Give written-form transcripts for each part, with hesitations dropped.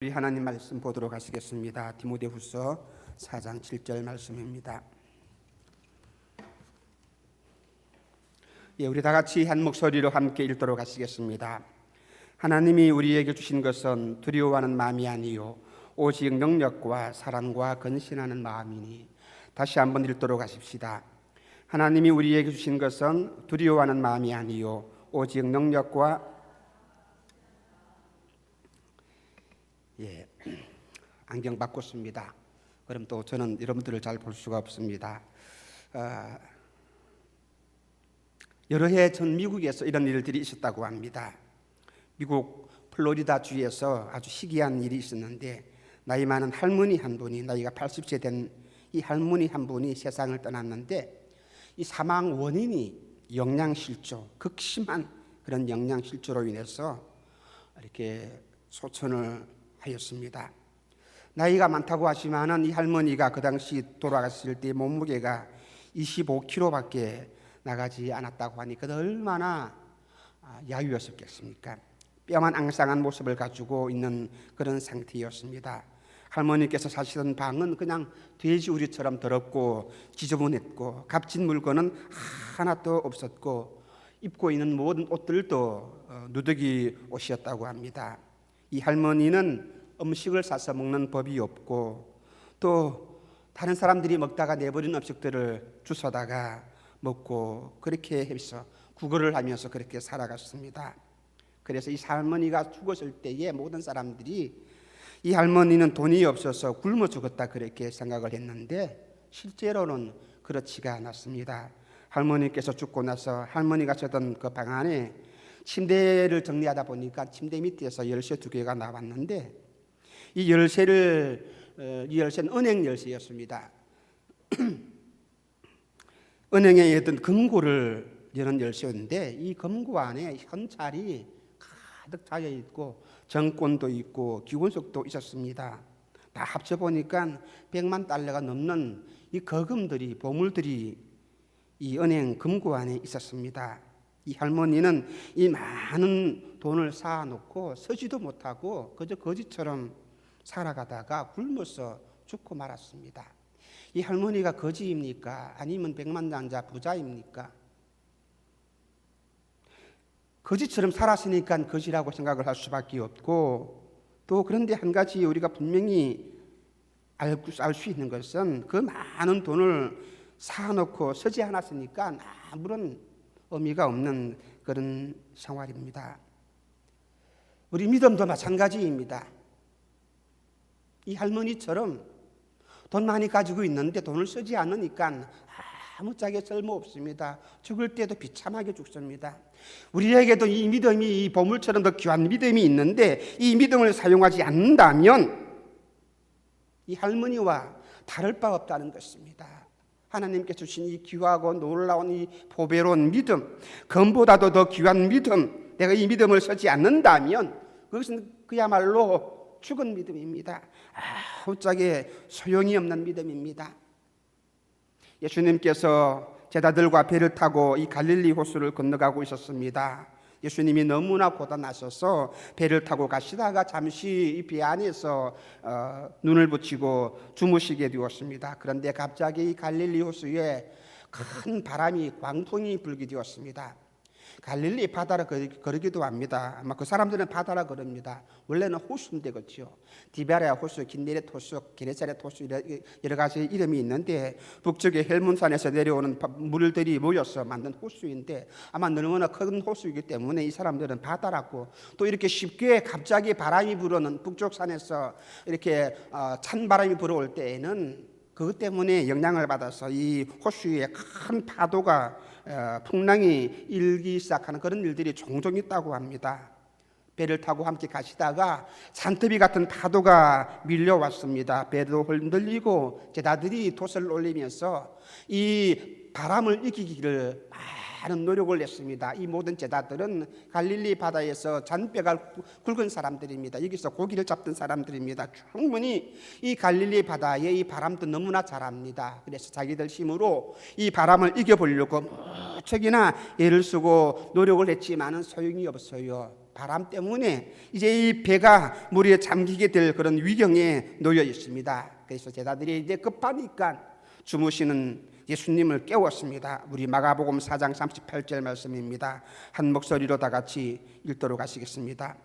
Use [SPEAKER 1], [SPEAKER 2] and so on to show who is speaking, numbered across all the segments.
[SPEAKER 1] 우리 하나님 말씀 보도록 하시겠습니다. 디모데후서 4장 7절 말씀입니다. 우리 다 같이 한 목소리로 함께 읽도록 하시겠습니다. 하나님이 우리에게 주신 것은 두려워하는 마음이 아니요 오직 능력과 사랑과 근신하는 마음이니. 다시 한번 읽도록 하십시다. 하나님이 우리에게 주신 것은 두려워하는 마음이 아니요 오직 능력과 안경 바꿨습니다. 그럼 또 저는 여러분들을 잘 볼 수가 없습니다. 여러 해 전 미국에서 이런 일들이 있었다고 합니다. 미국 플로리다 주에서 아주 희귀한 일이 있었는데, 나이 많은 할머니 한 분이, 나이가 80세 된 이 할머니 한 분이 세상을 떠났는데, 이 사망 원인이 영양실조, 극심한 그런 영양실조로 인해서 이렇게 소천을 하였습니다. 나이가 많다고 하지만은 이 할머니가 그 당시 돌아갔을 때 몸무게가 25kg밖에 나가지 않았다고 하니 그 얼마나 야유였었겠습니까? 뼈만 앙상한 모습을 가지고 있는 그런 상태였습니다. 할머니께서 사시던 방은 그냥 돼지우리처럼 더럽고 지저분했고, 값진 물건은 하나도 없었고, 입고 있는 모든 옷들도 누더기 옷이었다고 합니다. 이 할머니는 음식을 사서 먹는 법이 없고, 또 다른 사람들이 먹다가 내버린 음식들을 주워다가 먹고, 그렇게 해서 구걸을 하면서 그렇게 살아갔습니다. 그래서 이 할머니가 죽었을 때에 모든 사람들이 이 할머니는 돈이 없어서 굶어 죽었다 그렇게 생각을 했는데, 실제로는 그렇지가 않았습니다. 할머니께서 죽고 나서 할머니가 자던 그 방 안에 침대를 정리하다 보니까 침대 밑에서 열쇠 2개가 나왔는데, 이 열쇠는 은행 열쇠였습니다. 은행에 있던 금고를 여는 열쇠였는데, 이 금고 안에 현찰이 가득 차여 있고 정권도 있고 기원석도 있었습니다. 다 합쳐 보니까 100만 달러가 넘는 이 거금들이, 보물들이 이 은행 금고 안에 있었습니다. 이 할머니는 이 많은 돈을 쌓아놓고 서지도 못하고 그저 거지처럼 살아가다가 굶어서 죽고 말았습니다. 이 할머니가 거지입니까? 아니면 백만장자 부자입니까? 거지처럼 살았으니까 거지라고 생각을 할 수밖에 없고, 또 그런데 한 가지 우리가 분명히 알 수 있는 것은 그 많은 돈을 쌓아놓고 서지 않았으니까 아무런 의미가 없는 그런 생활입니다. 우리 믿음도 마찬가지입니다. 이 할머니처럼 돈 많이 가지고 있는데 돈을 쓰지 않으니까 아무짝에 쓸모없습니다. 죽을 때도 비참하게 죽습니다. 우리에게도 이 믿음이, 이 보물처럼 더 귀한 믿음이 있는데, 이 믿음을 사용하지 않는다면 이 할머니와 다를 바 없다는 것입니다. 하나님께 주신 이 귀하고 놀라운 이 보배로운 믿음, 금보다도 더 귀한 믿음, 내가 이 믿음을 쓰지 않는다면 그것은 그야말로 죽은 믿음입니다. 아무짝에 소용이 없는 믿음입니다. 예수님께서 제자들과 배를 타고 이 갈릴리 호수를 건너가고 있었습니다. 예수님이 너무나 고단하셔서 배를 타고 가시다가 잠시 이 배 안에서 눈을 붙이고 주무시게 되었습니다. 그런데 갑자기 이 갈릴리 호수에 큰 바람이, 광풍이 불게 되었습니다. 갈릴리 바다라 그러기도 합니다. 아마 그 사람들은 바다라 그럽니다. 원래는 호수인데, 그렇죠? 디베랴 호수, 긴네렛 호수, 게네사렛 호수, 여러 가지 이름이 있는데, 북쪽의 헬문산에서 내려오는 물들이 모여서 만든 호수인데, 아마 너무나 큰 호수이기 때문에 이 사람들은 바다라고, 또 이렇게 쉽게 갑자기 바람이 불어는 북쪽 산에서 이렇게 찬 바람이 불어올 때에는 그것 때문에 영향을 받아서 이 호수에 큰 파도가, 풍랑이 일기 시작하는 그런 일들이 종종 있다고 합니다. 배를 타고 함께 가시다가 산더미 같은 파도가 밀려왔습니다. 배도 흔들리고 제자들이 돛을 올리면서 이 바람을 이기기를 많은 노력을 냈습니다. 이 모든 제자들은 갈릴리 바다에서 잔뼈가 굵은 사람들입니다. 여기서 고기를 잡던 사람들입니다. 충분히 이 갈릴리 바다에 이 바람도 너무나 잘 압니다. 그래서 자기들 힘으로 이 바람을 이겨보려고 무척이나 애를 쓰고 노력을 했지만은 소용이 없어요. 바람 때문에 이제 이 배가 물에 잠기게 될 그런 위경에 놓여 있습니다. 그래서 제자들이 이제 급하니까 주무시는 예수님을 깨웠습니다. 우리 마가복음 4장 38절 말씀입니다. 한 목소리로 다 같이 읽도록 하시겠습니다.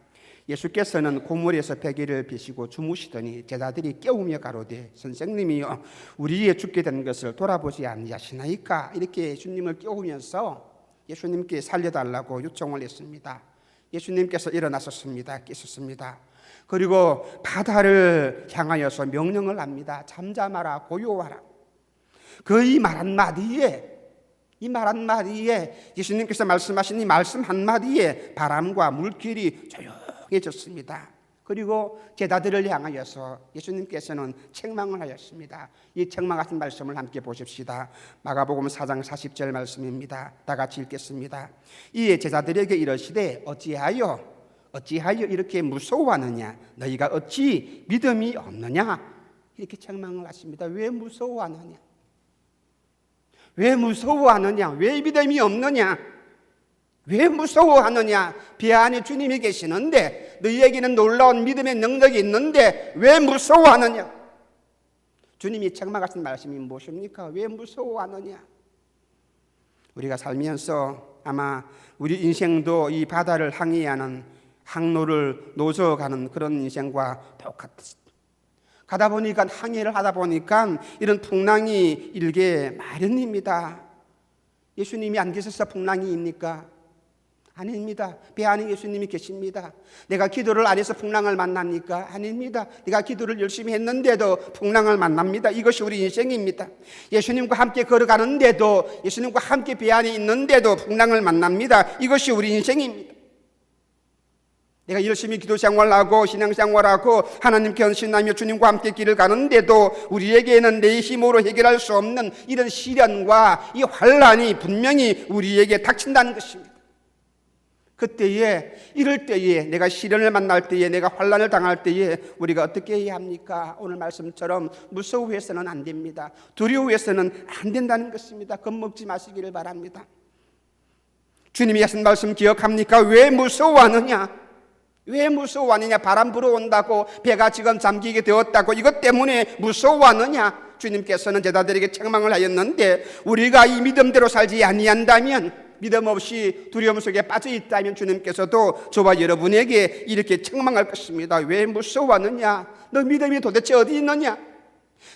[SPEAKER 1] 예수께서는 고물에서 베개를 펴시고 주무시더니 제자들이 깨우며 가로되 선생님이여 우리의 죽게 된 것을 돌아보지 아니하시나이까. 이렇게 예수님을 깨우면서 예수님께 살려달라고 요청을 했습니다. 예수님께서 일어나셨습니다. 깨셨습니다. 그리고 바다를 향하여서 명령을 합니다. 잠잠하라, 고요하라. 그 이 말 한마디에 예수님께서 말씀하신 이 말씀 한마디에 바람과 물길이 조용해졌습니다. 그리고 제자들을 향하여서 예수님께서는 책망을 하였습니다. 이 책망하신 말씀을 함께 보십시다. 마가복음 4장 40절 말씀입니다. 다 같이 읽겠습니다. 이에 제자들에게 이르시되 어찌하여 이렇게 무서워하느냐? 너희가 어찌 믿음이 없느냐? 이렇게 책망을 하십니다. 왜 무서워하느냐? 왜 무서워하느냐? 왜 믿음이 없느냐? 왜 무서워하느냐? 배 안에 주님이 계시는데 너희에게는 놀라운 믿음의 능력이 있는데 왜 무서워하느냐? 주님이 책망하신 말씀이 무엇입니까? 왜 무서워하느냐? 우리가 살면서 아마 우리 인생도 이 바다를 항해하는 항로를 노져가는 그런 인생과 똑같습니다. 가다 보니까 항해를 하다 보니까 이런 풍랑이 일게 마련입니다. 예수님이 안 계셔서 풍랑이입니까? 아닙니다. 배 안에 예수님이 계십니다. 내가 기도를 안 해서 풍랑을 만납니까? 아닙니다. 내가 기도를 열심히 했는데도 풍랑을 만납니다. 이것이 우리 인생입니다. 예수님과 함께 걸어가는데도 예수님과 함께 배 안에 있는데도 풍랑을 만납니다. 이것이 우리 인생입니다. 내가 열심히 기도 생활하고 신앙 생활하고 하나님께 헌신하며 주님과 함께 길을 가는데도 우리에게는 내 힘으로 해결할 수 없는 이런 시련과 이 환난이 분명히 우리에게 닥친다는 것입니다. 이럴 때에 내가 시련을 만날 때에 내가 환난을 당할 때에 우리가 어떻게 해야 합니까? 오늘 말씀처럼 무서워해서는 안 됩니다. 두려워해서는 안 된다는 것입니다. 겁먹지 마시기를 바랍니다. 주님이 하신 말씀 기억합니까? 왜 무서워하느냐? 왜 무서워하느냐? 바람 불어온다고 배가 지금 잠기게 되었다고 이것 때문에 무서워하느냐? 주님께서는 제자들에게 책망을 하였는데 우리가 이 믿음대로 살지 아니한다면, 믿음 없이 두려움 속에 빠져 있다면 주님께서도 저와 여러분에게 이렇게 책망할 것입니다. 왜 무서워하느냐? 너 믿음이 도대체 어디 있느냐?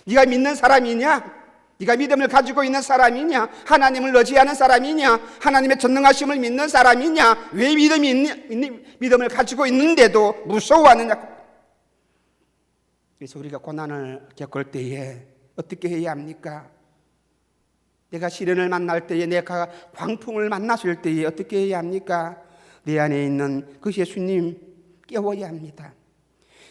[SPEAKER 1] 네가 믿는 사람이냐? 네가 믿음을 가지고 있는 사람이냐? 하나님을 의지하는 사람이냐? 하나님의 전능하심을 믿는 사람이냐? 왜 믿음을 가지고 있는데도 무서워하느냐? 그래서 우리가 고난을 겪을 때에 어떻게 해야 합니까? 내가 시련을 만날 때에, 내가 광풍을 만났을 때에 어떻게 해야 합니까? 내 안에 있는 그 예수님 깨워야 합니다.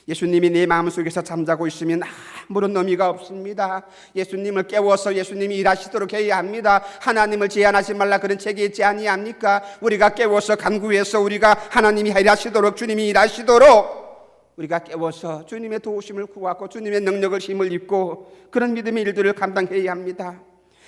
[SPEAKER 1] 예수님이 내 마음속에서 잠자고 있으면 아무런 의미가 없습니다. 예수님을 깨워서 예수님이 일하시도록 해야 합니다. 하나님을 제한하지 말라 그런 책이 있지 아니합니까? 우리가 깨워서 간구해서 우리가 하나님이 일하시도록, 주님이 일하시도록 우리가 깨워서 주님의 도우심을 구하고 주님의 능력을 힘을 입고 그런 믿음의 일들을 감당해야 합니다.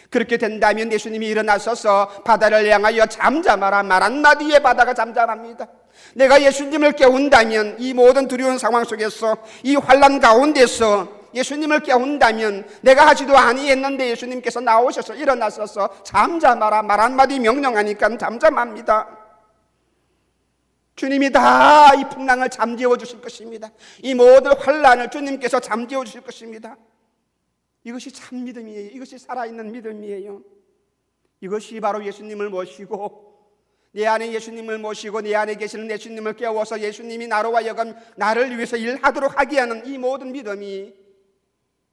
[SPEAKER 1] 그렇게 된다면 예수님이 일어나셔서 바다를 향하여 잠잠하라 말 한마디에 바다가 잠잠합니다. 내가 예수님을 깨운다면 이 모든 두려운 상황 속에서, 이 환난 가운데서 예수님을 깨운다면, 내가 하지도 아니했는데 예수님께서 나오셔서 일어나셔서 잠잠하라 말 한마디 명령하니까 잠잠합니다. 주님이 다 이 풍랑을 잠재워 주실 것입니다. 이 모든 환난을 주님께서 잠재워 주실 것입니다. 이것이 참 믿음이에요. 이것이 살아있는 믿음이에요. 이것이 바로 예수님을 모시고, 내 안에 예수님을 모시고 내 안에 계시는 예수님을 깨워서 예수님이 나로 하여금 나를 위해서 일하도록 하게 하는 이 모든 믿음이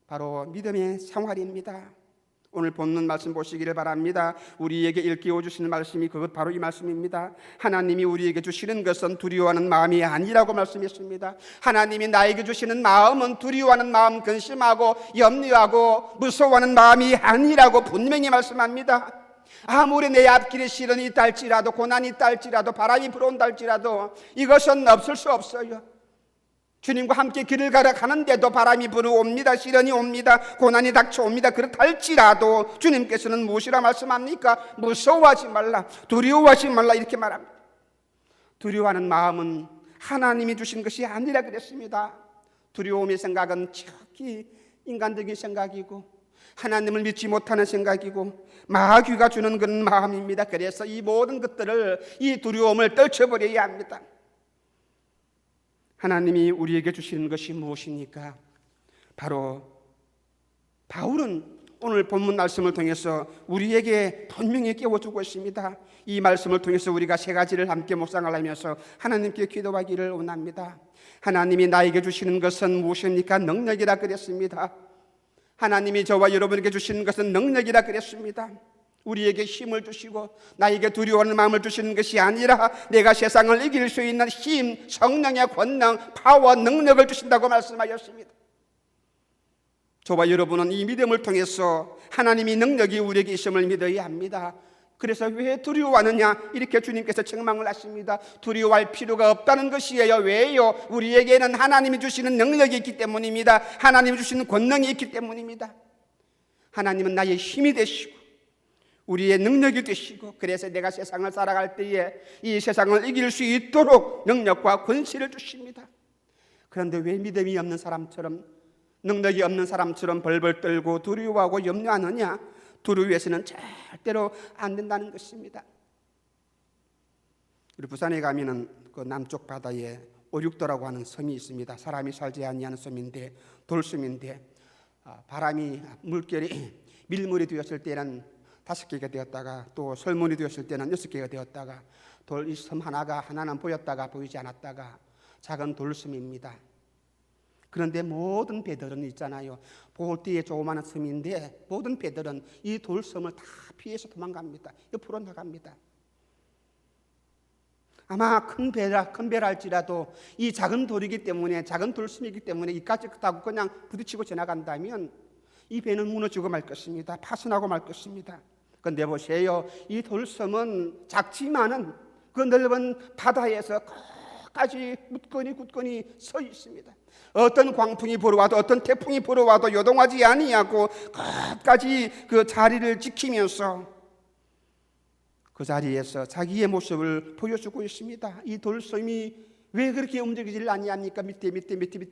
[SPEAKER 1] 바로 믿음의 생활입니다. 오늘 본문 말씀 보시기를 바랍니다. 우리에게 일깨워 주시는 말씀이 그것 바로 이 말씀입니다. 하나님이 우리에게 주시는 것은 두려워하는 마음이 아니라고 말씀했습니다. 하나님이 나에게 주시는 마음은 두려워하는 마음, 근심하고 염려하고 무서워하는 마음이 아니라고 분명히 말씀합니다. 아무리 내 앞길에 시련이 있다 할지라도, 고난이 있다 할지라도, 바람이 불어온다 할지라도 이것은 없을 수 없어요. 주님과 함께 길을 가는데도 바람이 불어옵니다. 시련이 옵니다. 고난이 닥쳐옵니다. 그렇다 할지라도 주님께서는 무엇이라 말씀합니까? 무서워하지 말라, 두려워하지 말라 이렇게 말합니다. 두려워하는 마음은 하나님이 주신 것이 아니라 그랬습니다. 두려움의 생각은 지극히 인간적인 생각이고 하나님을 믿지 못하는 생각이고 마귀가 주는 그런 마음입니다. 그래서 이 모든 것들을, 이 두려움을 떨쳐버려야 합니다. 하나님이 우리에게 주시는 것이 무엇입니까? 바로 바울은 오늘 본문 말씀을 통해서 우리에게 분명히 깨워주고 있습니다. 이 말씀을 통해서 우리가 세 가지를 함께 묵상을 하면서 하나님께 기도하기를 원합니다. 하나님이 나에게 주시는 것은 무엇입니까? 능력이라 그랬습니다. 하나님이 저와 여러분에게 주시는 것은 능력이라 그랬습니다. 우리에게 힘을 주시고 나에게 두려워하는 마음을 주시는 것이 아니라 내가 세상을 이길 수 있는 힘, 성령의 권능, 파워, 능력을 주신다고 말씀하셨습니다. 저와 여러분은 이 믿음을 통해서 하나님이 능력이 우리에게 있음을 믿어야 합니다. 그래서 왜 두려워하느냐? 이렇게 주님께서 책망을 하십니다. 두려워할 필요가 없다는 것이에요. 왜요? 우리에게는 하나님이 주시는 능력이 있기 때문입니다. 하나님이 주시는 권능이 있기 때문입니다. 하나님은 나의 힘이 되시고 우리의 능력이 되시고, 그래서 내가 세상을 살아갈 때에 이 세상을 이길 수 있도록 능력과 권세를 주십니다. 그런데 왜 믿음이 없는 사람처럼, 능력이 없는 사람처럼 벌벌 떨고 두려워하고 염려하느냐? 두려워해서는 절대로 안 된다는 것입니다. 우리 부산에 가면은 그 남쪽 바다에 오륙도라고 하는 섬이 있습니다. 사람이 살지 아니하는 섬인데, 돌섬인데 바람이 물결이 밀물이 되었을 때는 5개가 되었다가 또 설문이 되었을 때는 6개가 되었다가 이 섬 하나는 보였다가 보이지 않았다가 작은 돌섬입니다. 그런데 모든 배들은 있잖아요. 볼 때에 조그마한 섬인데 모든 배들은 이 돌섬을 다 피해서 도망갑니다. 옆으로 나갑니다. 아마 큰 배랄지라도 이 작은 돌이기 때문에, 작은 돌섬이기 때문에 이까지 타고 그냥 부딪히고 지나간다면 이 배는 무너지고 말 것입니다. 파손하고 말 것입니다. 그런데 보세요. 이 돌섬은 작지만은 그 넓은 바다에서 끝까지 굳건히 서 있습니다. 어떤 광풍이 불어와도, 어떤 태풍이 불어와도 요동하지 아니하고 끝까지 그 자리를 지키면서 그 자리에서 자기의 모습을 보여주고 있습니다. 이 돌섬이 왜 그렇게 움직이질 아니합니까? 밑에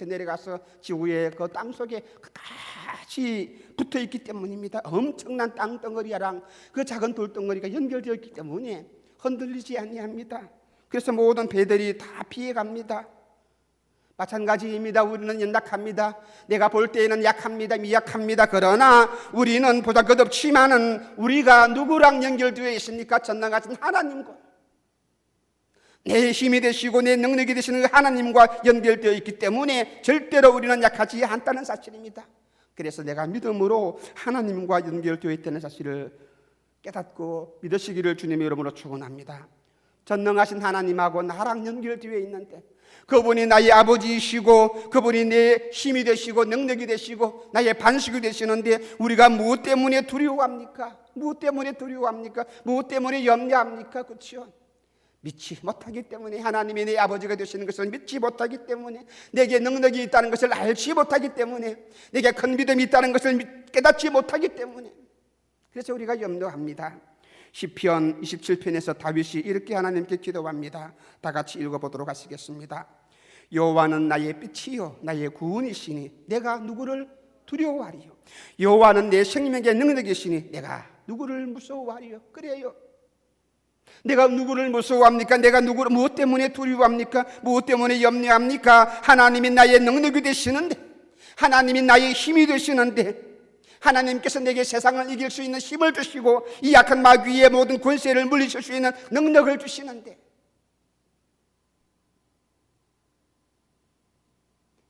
[SPEAKER 1] 내려가서 지구의 그 땅속에 끝까지 붙어 있기 때문입니다. 엄청난 땅덩어리랑 그 작은 돌덩어리가 연결되어 있기 때문에 흔들리지 아니합니다. 그래서 모든 배들이 다 피해갑니다. 마찬가지입니다. 우리는 연약합니다. 내가 볼 때에는 약합니다. 미약합니다. 그러나 우리는 보잘것없지만은 우리가 누구랑 연결되어 있습니까? 전능하신 하나님과, 내 힘이 되시고 내 능력이 되시는 하나님과 연결되어 있기 때문에 절대로 우리는 약하지 않다는 사실입니다. 그래서 내가 믿음으로 하나님과 연결되어 있다는 사실을 깨닫고 믿으시기를 주님의 이름으로 축원합니다. 전능하신 하나님하고 나랑 연결되어 있는데, 그분이 나의 아버지이시고 그분이 내 힘이 되시고 능력이 되시고 나의 반석이 되시는데 우리가 무엇 때문에 두려워합니까? 무엇 때문에 두려워합니까? 무엇 때문에 염려합니까? 그렇죠? 믿지 못하기 때문에, 하나님이 내 아버지가 되시는 것을 믿지 못하기 때문에, 내게 능력이 있다는 것을 알지 못하기 때문에, 내게 큰 믿음이 있다는 것을 깨닫지 못하기 때문에, 그래서 우리가 염려합니다. 시편 27편에서 다윗이 이렇게 하나님께 기도합니다. 다 같이 읽어보도록 하시겠습니다. 여호와는 나의 빛이요 나의 구원이시니 내가 누구를 두려워하리요. 여호와는 내 생명의 능력이시니 내가 누구를 무서워하리요. 그래요. 내가 누구를 무서워합니까? 내가 누구를 무엇 때문에 두려워합니까? 무엇 때문에 염려합니까? 하나님이 나의 능력이 되시는데, 하나님이 나의 힘이 되시는데, 하나님께서 내게 세상을 이길 수 있는 힘을 주시고 이 약한 마귀의 모든 권세를 물리칠 수 있는 능력을 주시는데,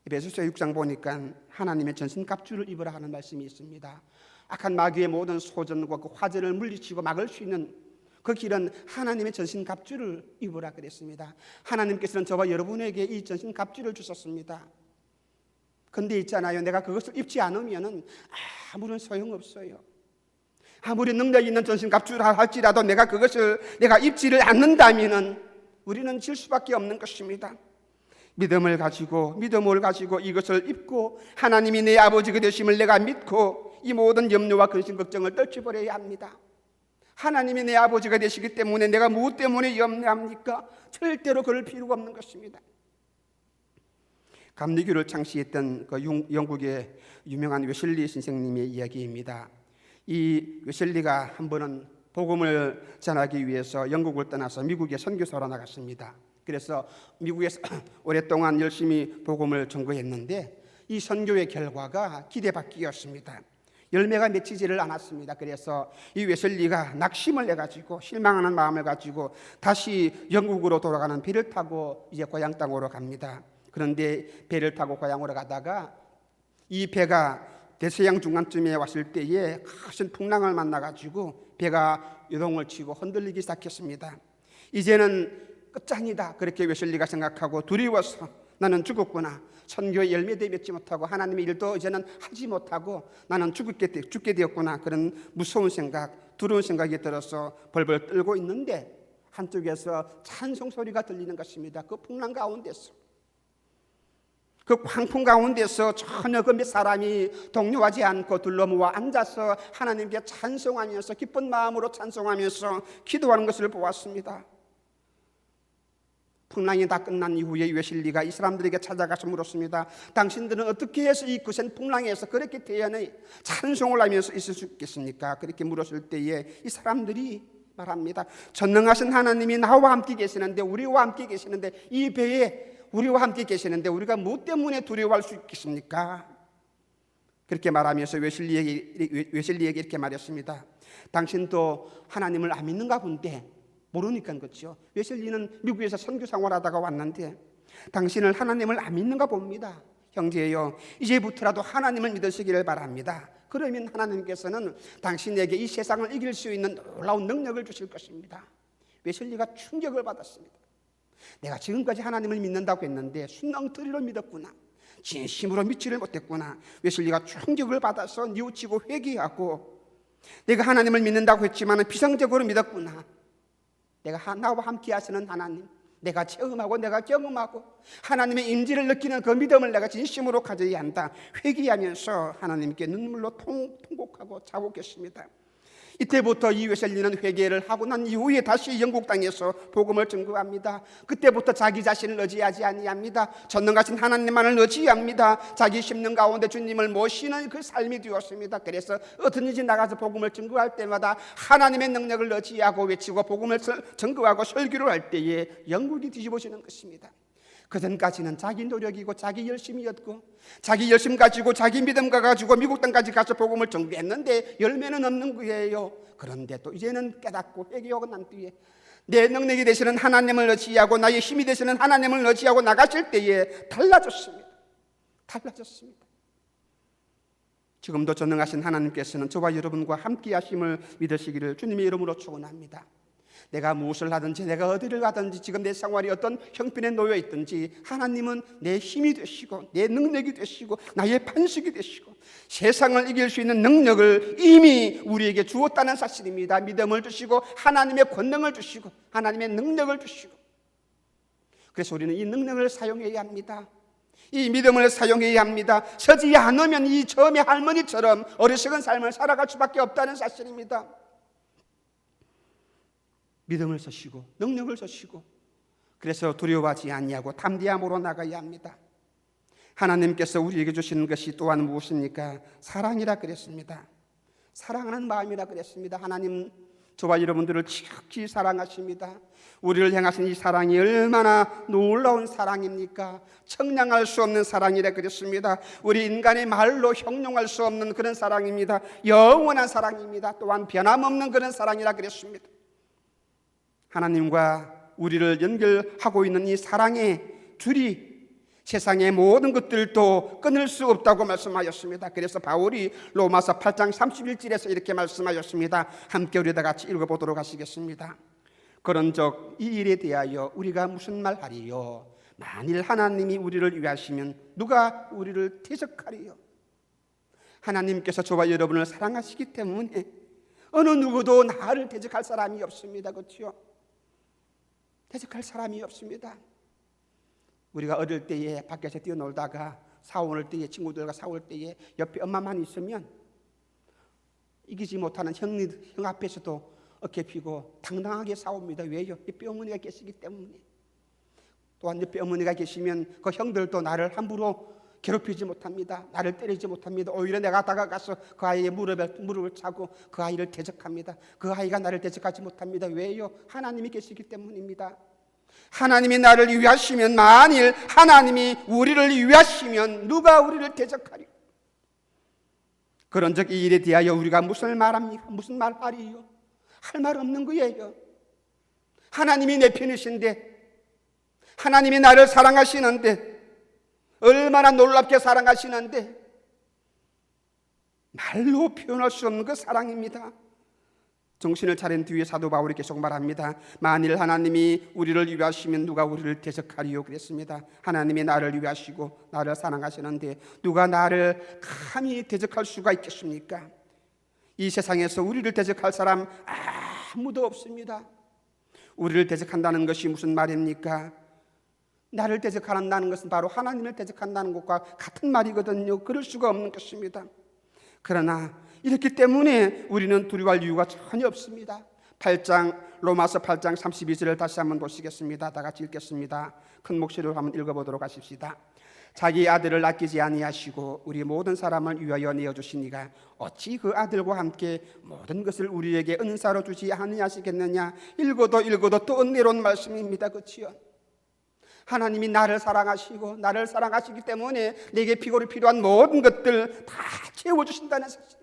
[SPEAKER 1] 에베소서 6장 보니까 하나님의 전신갑주를 입으라 하는 말씀이 있습니다. 악한 마귀의 모든 소전과 그 화제를 물리치고 막을 수 있는 그 길은 하나님의 전신갑주를 입으라 그랬습니다. 하나님께서는 저와 여러분에게 이 전신갑주를 주셨습니다. 근데 있잖아요, 내가 그것을 입지 않으면 아무런 소용없어요. 아무리 능력 있는 전신갑주를 할지라도 내가 그것을 입지를 않는다면 우리는 질 수밖에 없는 것입니다. 믿음을 가지고 이것을 입고 하나님이 내 아버지가 되심을 내가 믿고 이 모든 염려와 근심 걱정을 떨쳐버려야 합니다. 하나님이 내 아버지가 되시기 때문에 내가 무엇 때문에 염려합니까? 절대로 그럴 필요가 없는 것입니다. 감리교를 창시했던 그 영국의 유명한 웨슬리 선생님의 이야기입니다. 이 웨슬리가 한 번은 복음을 전하기 위해서 영국을 떠나서 미국에 선교사로 나갔습니다. 그래서 미국에서 오랫동안 열심히 복음을 전거했는데 이 선교의 결과가 기대받기였습니다. 열매가 맺히지를 않았습니다. 그래서 이 웨슬리가 낙심을 해가지고 실망하는 마음을 가지고 다시 영국으로 돌아가는 배를 타고 이제 고향 땅으로 갑니다. 그런데 배를 타고 고향으로 가다가 이 배가 대서양 중간쯤에 왔을 때에 큰 풍랑을 만나가지고 배가 요동을 치고 흔들리기 시작했습니다. 이제는 끝장이다 그렇게 웨슬리가 생각하고 두려워서 나는 죽었구나. 선교의 열매도 맺지 못하고 하나님의 일도 이제는 하지 못하고 나는 죽게 되었구나. 그런 무서운 생각, 두려운 생각이 들어서 벌벌 떨고 있는데 한쪽에서 찬송 소리가 들리는 것입니다. 그 풍랑 가운데서, 그 광풍 가운데서 전혀 그 몇 사람이 동요하지 않고 둘러모아 앉아서 하나님께 찬송하면서 기쁜 마음으로 찬송하면서 기도하는 것을 보았습니다. 풍랑이 다 끝난 이후에 웨슬리가 이 사람들에게 찾아가서 물었습니다. 당신들은 어떻게 해서 이 거센 풍랑에서 그렇게 태연히 찬송을 하면서 있을 수 있겠습니까? 그렇게 물었을 때에 이 사람들이 말합니다. 전능하신 하나님이 나와 함께 계시는데, 우리와 함께 계시는데, 이 배에 우리와 함께 계시는데 우리가 무엇 때문에 두려워할 수 있겠습니까? 그렇게 말하면서 웨슬리에게 이렇게 말했습니다. 당신도 하나님을 안 믿는가 본데, 모르니까 그렇죠. 웨슬리는 미국에서 선교 생활하다가 왔는데 당신은 하나님을 안 믿는가 봅니다. 형제여, 이제부터라도 하나님을 믿으시기를 바랍니다. 그러면 하나님께서는 당신에게 이 세상을 이길 수 있는 놀라운 능력을 주실 것입니다. 웨슬리가 충격을 받았습니다. 내가 지금까지 하나님을 믿는다고 했는데 순엉터리로 믿었구나. 진심으로 믿지를 못했구나. 웨슬리가 충격을 받아서 뉘우치고 회개하고, 내가 하나님을 믿는다고 했지만 비상적으로 믿었구나. 내가 나와 함께 하시는 하나님, 내가 체험하고 내가 경험하고 하나님의 임재를 느끼는 그 믿음을 내가 진심으로 가져야 한다. 회개하면서 하나님께 눈물로 통곡하고 자복했습니다. 이때부터 이 웨슬리는 회개를 하고 난 이후에 다시 영국 땅에서 복음을 전거합니다. 그때부터 자기 자신을 의지하지 아니합니다. 전능하신 하나님만을 의지합니다. 자기 심령 가운데 주님을 모시는 그 삶이 되었습니다. 그래서 어디든지 나가서 복음을 전거할 때마다 하나님의 능력을 의지하고 외치고 복음을 전거하고 설교를 할 때에 영국이 뒤집어지는 것입니다. 그전까지는 자기 노력이고 자기 열심이었고 자기 열심 가지고 자기 믿음 가지고 미국 땅까지 가서 복음을 전개했는데 열매는 없는 거예요. 그런데 또 이제는 깨닫고 회개하고 난 뒤에 내 능력이 되시는 하나님을 의지하고 나의 힘이 되시는 하나님을 의지하고 나가실 때에 달라졌습니다. 지금도 전능하신 하나님께서는 저와 여러분과 함께 하심을 믿으시기를 주님의 이름으로 축원합니다. 내가 무엇을 하든지 내가 어디를 가든지 지금 내 생활이 어떤 형편에 놓여 있든지 하나님은 내 힘이 되시고 내 능력이 되시고 나의 반석이 되시고 세상을 이길 수 있는 능력을 이미 우리에게 주었다는 사실입니다. 믿음을 주시고 하나님의 권능을 주시고 하나님의 능력을 주시고, 그래서 우리는 이 능력을 사용해야 합니다. 이 믿음을 사용해야 합니다. 서지 않으면 이 처음의 할머니처럼 어리석은 삶을 살아갈 수밖에 없다는 사실입니다. 믿음을 쓰시고 능력을 쓰시고, 그래서 두려워하지 아니하고 담대함으로 나가야 합니다. 하나님께서 우리에게 주시는 것이 또한 무엇입니까? 사랑이라 그랬습니다. 사랑하는 마음이라 그랬습니다. 하나님 저와 여러분들을 지극히 사랑하십니다. 우리를 향하신 이 사랑이 얼마나 놀라운 사랑입니까? 청량할 수 없는 사랑이라 그랬습니다. 우리 인간의 말로 형용할 수 없는 그런 사랑입니다. 영원한 사랑입니다. 또한 변함없는 그런 사랑이라 그랬습니다. 하나님과 우리를 연결하고 있는 이 사랑의 줄이 세상의 모든 것들도 끊을 수 없다고 말씀하였습니다. 그래서 바울이 로마서 8장 31절에서 이렇게 말씀하였습니다. 함께 우리 다 같이 읽어보도록 하시겠습니다. 그런즉 이 일에 대하여 우리가 무슨 말하리요? 만일 하나님이 우리를 위하시면 누가 우리를 대적하리요? 하나님께서 저와 여러분을 사랑하시기 때문에 어느 누구도 나를 대적할 사람이 없습니다. 그렇죠? 대적할 사람이 없습니다. 우리가 어릴 때에 밖에서 뛰어놀다가 사올 때에 친구들과 싸울 때에 옆에 엄마만 있으면 이기지 못하는 형 앞에서도 어깨 펴고 당당하게 싸웁니다. 왜요? 이 뼈어머니가 계시기 때문에. 또한 이 뼈어머니가 계시면 그 형들도 나를 함부로 괴롭히지 못합니다. 나를 때리지 못합니다. 오히려 내가 다가가서 그 아이의 무릎을 차고 그 아이를 대적합니다. 그 아이가 나를 대적하지 못합니다. 왜요? 하나님이 계시기 때문입니다. 하나님이 나를 위하시면, 만일 하나님이 우리를 위하시면 누가 우리를 대적하리요? 그런즉 이 일에 대하여 우리가 무슨 말합니까? 무슨 말하리요? 할 말 없는 거예요. 하나님이 내 편이신데, 하나님이 나를 사랑하시는데, 얼마나 놀랍게 사랑하시는데, 말로 표현할 수 없는 그 사랑입니다. 정신을 차린 뒤에 사도 바울이 계속 말합니다. 만일 하나님이 우리를 위하시면 누가 우리를 대적하리요? 그랬습니다. 하나님이 나를 위하시고 나를 사랑하시는데 누가 나를 감히 대적할 수가 있겠습니까? 이 세상에서 우리를 대적할 사람 아무도 없습니다. 우리를 대적한다는 것이 무슨 말입니까? 나를 대적한다는 것은 바로 하나님을 대적한다는 것과 같은 말이거든요. 그럴 수가 없는 것입니다. 그러나 이렇기 때문에 우리는 두려워할 이유가 전혀 없습니다. 로마서 8장 32절을 다시 한번 보시겠습니다. 다 같이 읽겠습니다. 큰 목소리로 한번 읽어보도록 하십시다. 자기 아들을 아끼지 아니하시고 우리 모든 사람을 위하여 내어주시니가 어찌 그 아들과 함께 모든 것을 우리에게 은사로 주지 아니하시겠느냐. 읽어도 또 은혜로운 말씀입니다. 그치요? 하나님이 나를 사랑하시고 나를 사랑하시기 때문에 내게 필요한 모든 것들 다 채워주신다는 사실.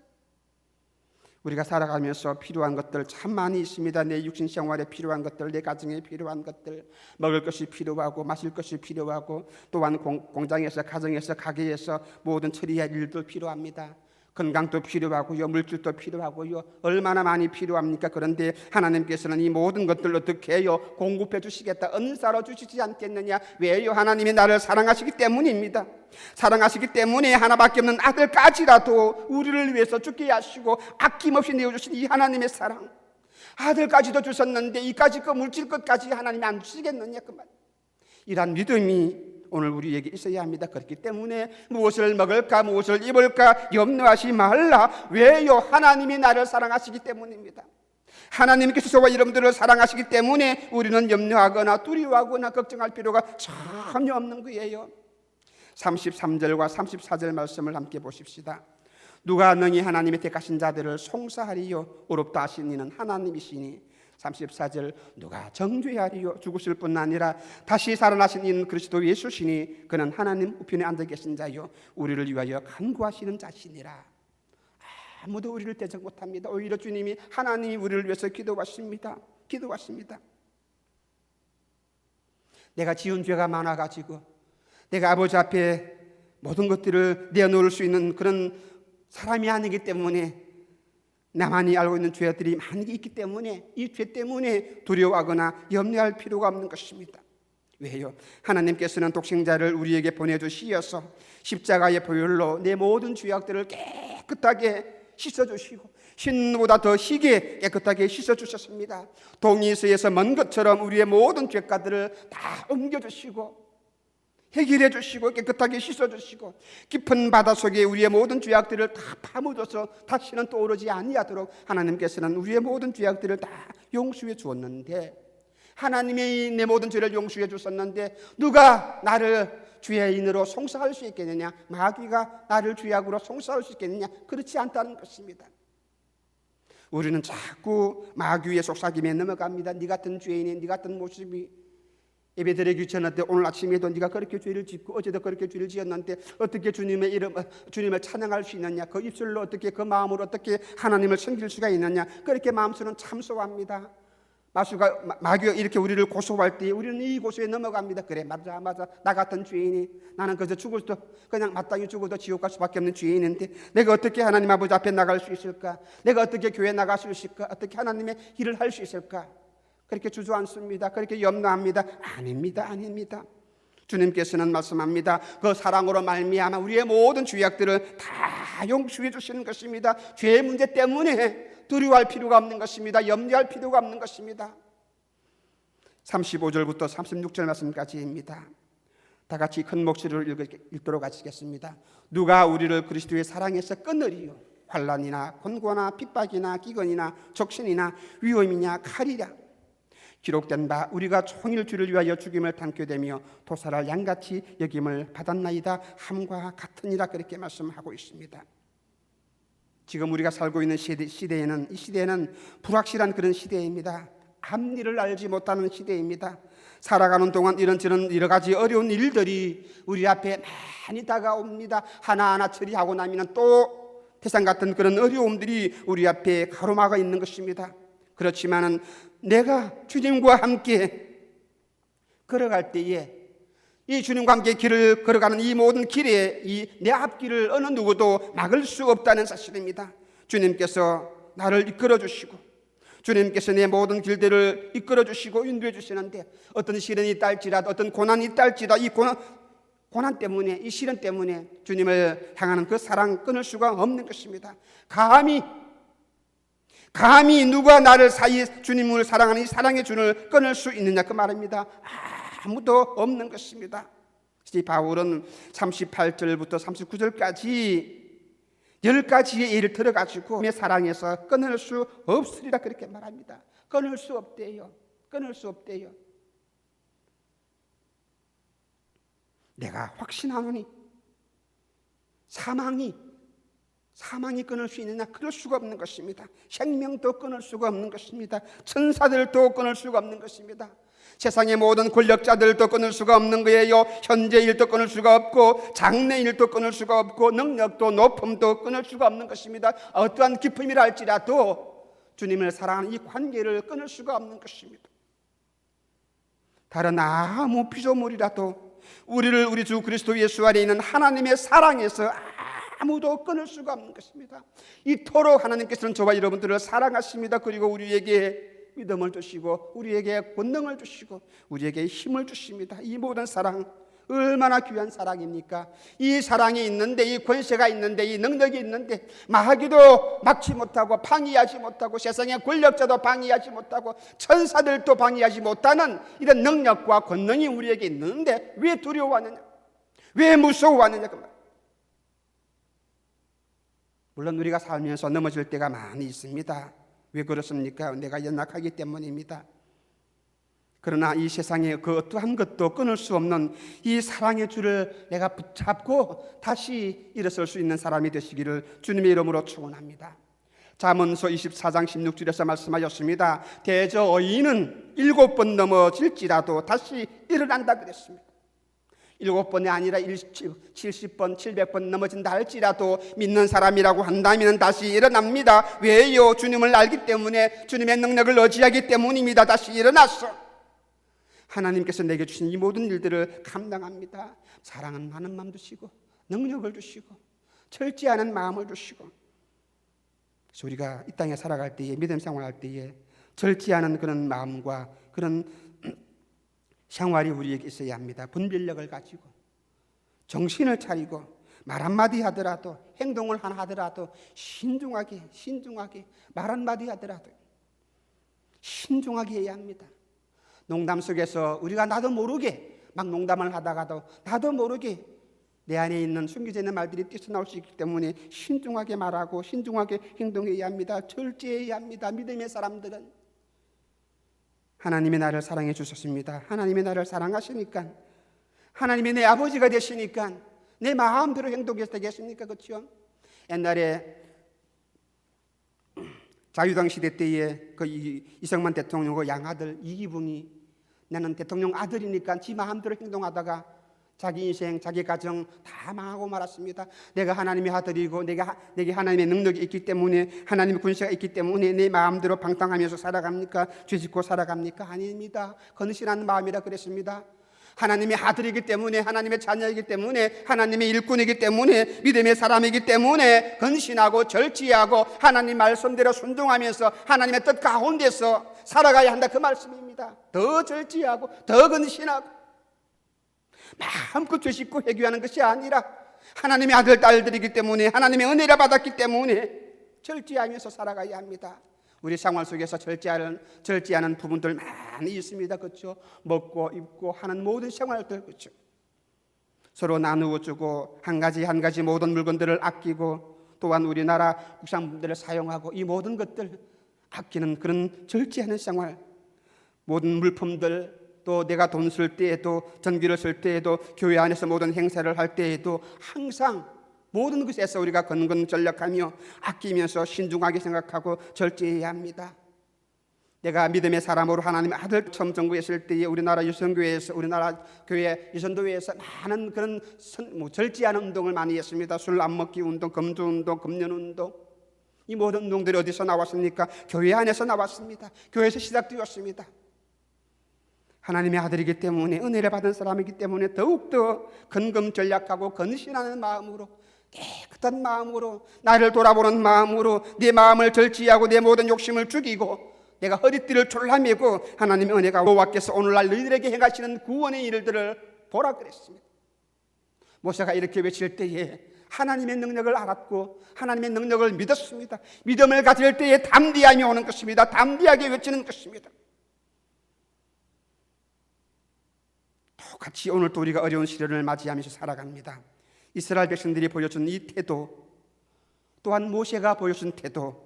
[SPEAKER 1] 우리가 살아가면서 필요한 것들 참 많이 있습니다. 내 육신 생활에 필요한 것들, 내 가정에 필요한 것들, 먹을 것이 필요하고 마실 것이 필요하고, 또한 공장에서, 가정에서, 가게에서 모든 처리할 일도 필요합니다. 건강도 필요하고요, 물질도 필요하고요, 얼마나 많이 필요합니까? 그런데 하나님께서는 이 모든 것들을 어떻게 해요? 공급해 주시겠다, 은사로 주시지 않겠느냐? 왜요? 하나님이 나를 사랑하시기 때문입니다. 사랑하시기 때문에 하나밖에 없는 아들까지라도 우리를 위해서 죽게 하시고 아낌없이 내어주신 이 하나님의 사랑, 아들까지도 주셨는데 이까지 그 물질 것까지 하나님이 안 주시겠느냐? 그 말. 이러한 믿음이 오늘 우리에게 있어야 합니다. 그렇기 때문에 무엇을 먹을까, 무엇을 입을까 염려하지 말라. 왜요? 하나님이 나를 사랑하시기 때문입니다. 하나님께서 저와 여러분들을 사랑하시기 때문에 우리는 염려하거나 두려워하거나 걱정할 필요가 전혀 없는 거예요. 33절과 34절 말씀을 함께 보십시다. 누가 능히 하나님의 택하신 자들을 송사하리요? 의롭다 하신 이는 하나님이시니. 34절, 누가 정죄하리요? 죽으실 뿐 아니라 다시 살아나신 이는 그리스도 예수시니 그는 하나님 우편에 앉아 계신 자요 우리를 위하여 간구하시는 자시니라. 아무도 우리를 대적 못합니다. 오히려 주님이, 하나님이 우리를 위해서 기도하십니다. 내가 지은 죄가 많아가지고 내가 아버지 앞에 모든 것들을 내어놓을 수 있는 그런 사람이 아니기 때문에, 나만이 알고 있는 죄들이 많이 있기 때문에 이 죄 때문에 두려워하거나 염려할 필요가 없는 것입니다. 왜요? 하나님께서는 독생자를 우리에게 보내주시어서 십자가의 보혈로 내 모든 죄악들을 깨끗하게 씻어주시고 흰보다 더 희게 깨끗하게 씻어주셨습니다. 동이서에서 먼 것처럼 우리의 모든 죄가들을 다 옮겨주시고 해결해 주시고 깨끗하게 씻어주시고 깊은 바다 속에 우리의 모든 죄악들을 다 파묻어서 다시는 떠오르지 아니하도록 하나님께서는 우리의 모든 죄악들을 다 용서해 주었는데, 하나님이 내 모든 죄를 용서해 주셨는데 누가 나를 죄인으로 송사할 수 있겠느냐? 마귀가 나를 죄악으로 송사할 수 있겠느냐? 그렇지 않다는 것입니다. 우리는 자꾸 마귀의 속삭임에 넘어갑니다. 네 같은 죄인이, 네 같은 모습이 예배드리기 전에 오늘 아침에도 네가 그렇게 죄를 짓고 어제도 그렇게 죄를 지었는데 어떻게 주님을 찬양할 수 있느냐? 그 입술로 어떻게, 그 마음으로 어떻게 하나님을 섬길 수가 있느냐? 그렇게 마음속은 참소합니다. 마귀가 이렇게 우리를 고소할 때 우리는 이 고소에 넘어갑니다. 그래, 맞아, 나 같은 죄인이, 나는 그저 그냥 마땅히 죽어도 지옥 갈 수밖에 없는 죄인인데 내가 어떻게 하나님 아버지 앞에 나갈 수 있을까? 내가 어떻게 교회 나갈 수 있을까? 어떻게 하나님의 일을 할 수 있을까? 그렇게 주저앉습니다. 그렇게 염려합니다. 아닙니다. 주님께서는 말씀합니다. 그 사랑으로 말미암아 우리의 모든 죄악들을 다 용서해 주시는 것입니다. 죄의 문제 때문에 두려워할 필요가 없는 것입니다. 염려할 필요가 없는 것입니다. 35절부터 36절 말씀까지입니다. 다 같이 큰 목소리로 읽도록 하시겠습니다. 누가 우리를 그리스도의 사랑에서 끊으리요? 환난이나 곤고나 핍박이나 기근이나 족신이나 위험이냐 칼이랴. 기록된 바 우리가 종일 주를 위하여 죽임을 당케 되며 도살할 양같이 여김을 받았나이다 함과 같으니라. 그렇게 말씀하고 있습니다. 지금 우리가 살고 있는 시대에는 이 시대에는 불확실한 그런 시대입니다. 앞일을 알지 못하는 시대입니다. 살아가는 동안 이런저런 여러 가지 어려운 일들이 우리 앞에 많이 다가옵니다. 하나하나 처리하고 나면 또 태산 같은 그런 어려움들이 우리 앞에 가로막아 있는 것입니다. 그렇지만은 내가 주님과 함께 걸어갈 때에 이 주님과 함께 길을 걸어가는 이 모든 길에 이 내 앞길을 어느 누구도 막을 수 없다는 사실입니다. 주님께서 나를 이끌어 주시고 주님께서 내 모든 길들을 이끌어 주시고 인도해 주시는데 어떤 시련이 있다 할지라도 어떤 고난이 있다 할지라도 이 고난 때문에 이 시련 때문에 주님을 향하는 그 사랑 끊을 수가 없는 것입니다. 감히 누가 나를 주님을 사랑하는 이 사랑의 줄을 끊을 수 있느냐 그 말입니다. 아무도 없는 것입니다. 바울은 38절부터 39절까지 10가지의 예를 들어가지고 내 사랑에서 끊을 수 없으리라 그렇게 말합니다. 끊을 수 없대요. 끊을 수 없대요. 내가 확신하노니 사망이 끊을 수 있느냐? 그럴 수가 없는 것입니다. 생명도 끊을 수가 없는 것입니다. 천사들도 끊을 수가 없는 것입니다. 세상의 모든 권력자들도 끊을 수가 없는 거예요. 현재 일도 끊을 수가 없고 장래 일도 끊을 수가 없고 능력도 높음도 끊을 수가 없는 것입니다. 어떠한 기쁨이라 할지라도 주님을 사랑하는 이 관계를 끊을 수가 없는 것입니다. 다른 아무 피조물이라도 우리를 우리 주 그리스도 예수 안에 있는 하나님의 사랑에서 아무도 끊을 수가 없는 것입니다. 이토록 하나님께서는 저와 여러분들을 사랑하십니다. 그리고 우리에게 믿음을 주시고 우리에게 권능을 주시고 우리에게 힘을 주십니다. 이 모든 사랑 얼마나 귀한 사랑입니까? 이 사랑이 있는데 이 권세가 있는데 이 능력이 있는데 마귀도 막지 못하고 방해하지 못하고 세상의 권력자도 방해하지 못하고 천사들도 방해하지 못하는 이런 능력과 권능이 우리에게 있는데 왜 두려워하느냐? 왜 무서워하느냐? 물론 우리가 살면서 넘어질 때가 많이 있습니다. 왜 그렇습니까? 내가 연약하기 때문입니다. 그러나 이 세상에 그 어떠한 것도 끊을 수 없는 이 사랑의 줄을 내가 붙잡고 다시 일어설 수 있는 사람이 되시기를 주님의 이름으로 축원합니다. 잠언서 24장 16절에서 말씀하셨습니다. 대저 의인은 7번 넘어질지라도 다시 일어난다 그랬습니다. 7번이 아니라 70번, 700번 넘어진다 할지라도 믿는 사람이라고 한다면 다시 일어납니다. 왜요? 주님을 알기 때문에, 주님의 능력을 의지하기 때문입니다. 다시 일어났어. 하나님께서 내게 주신 이 모든 일들을 감당합니다. 사랑은 많은 마음 주시고 능력을 주시고 철저하는 마음을 주시고, 그래서 우리가 이 땅에 살아갈 때에, 믿음 생활할 때에 절제하는 그런 마음과 그런 생활이 우리에게 있어야 합니다. 분별력을 가지고 정신을 차리고 말 한마디 하더라도, 행동을 하나 하더라도 신중하게 말 한마디 하더라도 신중하게 해야 합니다. 농담 속에서 우리가 나도 모르게 막 농담을 하다가도 나도 모르게 내 안에 있는 숨겨져 있는 말들이 뛰쳐나올 수 있기 때문에 신중하게 말하고 신중하게 행동해야 합니다. 절제해야 합니다. 믿음의 사람들은 하나님이 나를 사랑해 주셨습니다. 하나님이 나를 사랑하시니까, 하나님이 내 아버지가 되시니까 내 마음대로 행동해서 되겠습니까? 그렇죠? 옛날에 자유당 시대 때에 그 이승만 대통령 그 양아들 이기붕이 나는 대통령 아들이니까 지 마음대로 행동하다가 자기 인생, 자기 가정 다 망하고 말았습니다. 내가 하나님의 아들이고 내게 하나님의 능력이 있기 때문에, 하나님의 군세가 있기 때문에 내 마음대로 방탕하면서 살아갑니까? 죄짓고 살아갑니까? 아닙니다. 건실한 마음이라 그랬습니다. 하나님의 아들이기 때문에, 하나님의 자녀이기 때문에, 하나님의 일꾼이기 때문에, 믿음의 사람이기 때문에 건신하고 절제하고 하나님 말씀대로 순종하면서 하나님의 뜻 가운데서 살아가야 한다, 그 말씀입니다. 더 절제하고 더 건신하고 마음껏 죄짓고 회개하는 것이 아니라 하나님의 아들 딸들이기 때문에, 하나님의 은혜를 받았기 때문에 절제하면서 살아가야 합니다. 우리 생활 속에서 절제하는 부분들 많이 있습니다. 그렇죠? 먹고 입고 하는 모든 생활들, 그렇죠? 서로 나누어 주고 한 가지 모든 물건들을 아끼고 또한 우리나라 국산품들을 사용하고 이 모든 것들 아끼는 그런 절제하는 생활, 모든 물품들, 또 내가 돈 쓸 때에도, 전기를 쓸 때에도, 교회 안에서 모든 행사를 할 때에도 항상 모든 것에서 우리가 건건전력하며 아끼면서 신중하게 생각하고 절제해야 합니다. 내가 믿음의 사람으로 하나님의 아들 처음 전구했을 때에 우리나라 유성교회에서, 우리나라 교회 유선도회에서 많은 그런 절제하는 운동을 많이 했습니다. 술 안 먹기 운동, 금주 운동, 금년 운동. 이 모든 운동들이 어디서 나왔습니까? 교회 안에서 나왔습니다. 교회에서 시작되었습니다. 하나님의 아들이기 때문에, 은혜를 받은 사람이기 때문에 더욱더 근검전략하고 근신하는 마음으로, 깨끗한 마음으로, 나를 돌아보는 마음으로 내 마음을 절제하고 내 모든 욕심을 죽이고 내가 허리띠를 졸라매고 하나님의 은혜가 여호와께서 오늘날 너희들에게 행하시는 구원의 일들을 보라 그랬습니다. 모세가 이렇게 외칠 때에 하나님의 능력을 알았고 하나님의 능력을 믿었습니다. 믿음을 가질 때에 담대함이 오는 것입니다. 담대하게 외치는 것입니다. 똑같이 오늘도 우리가 어려운 시련을 맞이하면서 살아갑니다. 이스라엘 백성들이 보여준 이 태도, 또한 모세가 보여준 태도,